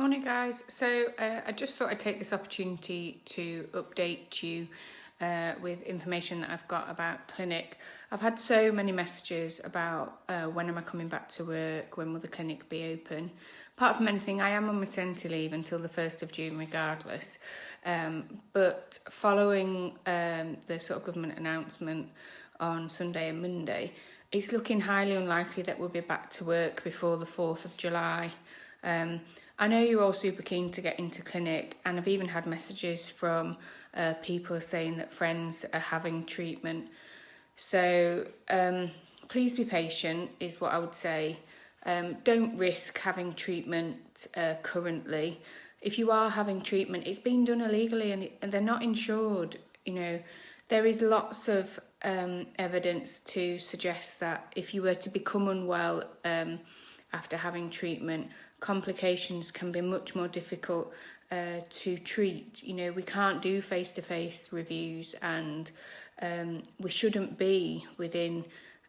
Morning guys, so I just thought I'd take this opportunity to update you with information that I've got about clinic. I've had so many messages about when am I coming back to work, when will the clinic be open. Apart from anything, I am on maternity leave until the 1st of June regardless, but following the sort of government announcement on Sunday and Monday, it's looking highly unlikely that we'll be back to work before the 4th of July. I know you're all super keen to get into clinic, and I've even had messages from people saying that friends are having treatment. So please be patient is what I would say. Don't risk having treatment currently. If you are having treatment, it's being done illegally and they're not insured. You know, there is lots of evidence to suggest that if you were to become unwell after having treatment, complications can be much more difficult to treat. You know, we can't do face-to-face reviews, and we shouldn't be within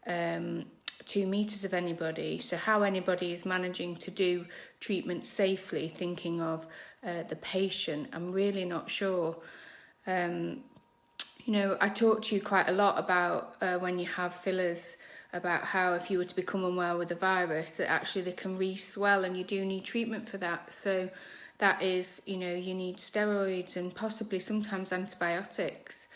2 meters of anybody. So how anybody is managing to do treatment safely, thinking of the patient, I'm really not sure. You know, I talk to you quite a lot about when you have fillers, about how if you were to become unwell with the virus, that actually they can re-swell and you do need treatment for that. So that is, you know, you need steroids and possibly sometimes antibiotics.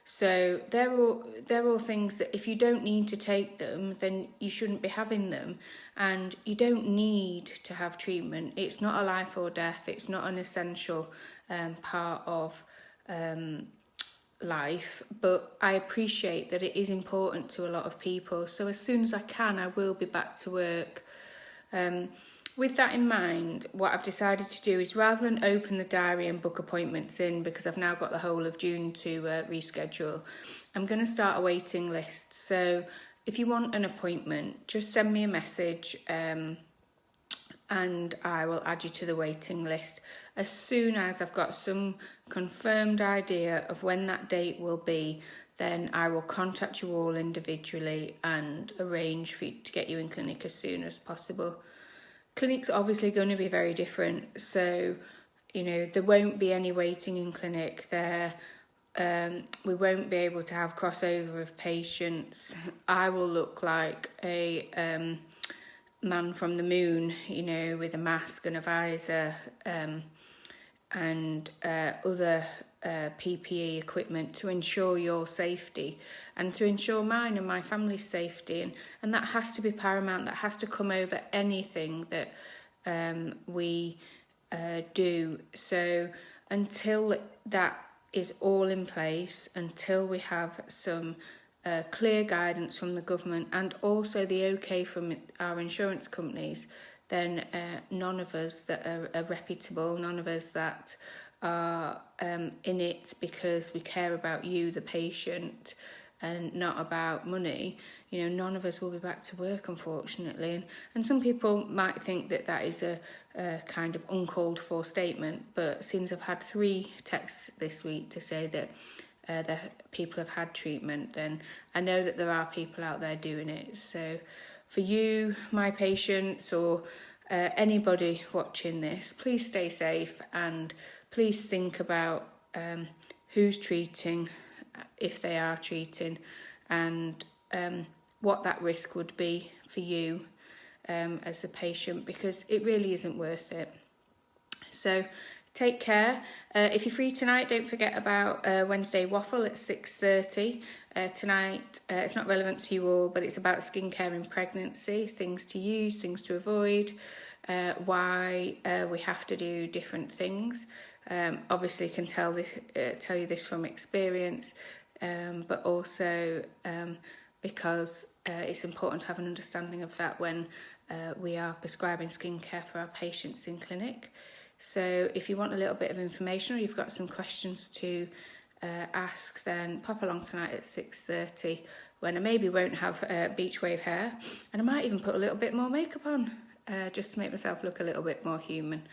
So they're all things that if you don't need to take them, then you shouldn't be having them. And you don't need to have treatment. It's not a life or death. It's not an essential part of life, but I appreciate that it is important to a lot of people. So as soon as I can, I will be back to work. With that in mind, what I've decided to do is, rather than open the diary and book appointments in, because I've now got the whole of June to reschedule, I'm going to start a waiting list. So if you want an appointment, just send me a message and I will add you to the waiting list. As soon as I've got some confirmed idea of when that date will be, then I will contact you all individually and arrange for you to get you in clinic as soon as possible. Clinic's obviously going to be very different, so you know there won't be any waiting in clinic there. We won't be able to have crossover of patients. I will look like a man from the moon, you know, with a mask and a visor and other PPE equipment to ensure your safety and to ensure mine and my family's safety, and that has to be paramount. That has to come over anything that we do. So until that is all in place, until we have some clear guidance from the government and also the okay from our insurance companies, then none of us that are reputable, none of us that are in it because we care about you, the patient, and not about money, you know, none of us will be back to work, unfortunately. And some people might think that that is a kind of uncalled for statement, but since I've had 3 texts this week to say that the people have had treatment, then I know that there are people out there doing it. So for you, my patients, or anybody watching this, please stay safe and please think about who's treating, if they are treating, and what that risk would be for you as a patient, because it really isn't worth it. So take care. If you're free tonight, don't forget about Wednesday waffle at 6:30. Tonight, it's not relevant to you all, but it's about skincare in pregnancy, things to use, things to avoid, why we have to do different things. Obviously can tell you this from experience, but also because it's important to have an understanding of that when we are prescribing skincare for our patients in clinic. So if you want a little bit of information or you've got some questions to ask, then pop along tonight at 6:30 when I maybe won't have beach wave hair, and I might even put a little bit more makeup on just to make myself look a little bit more human.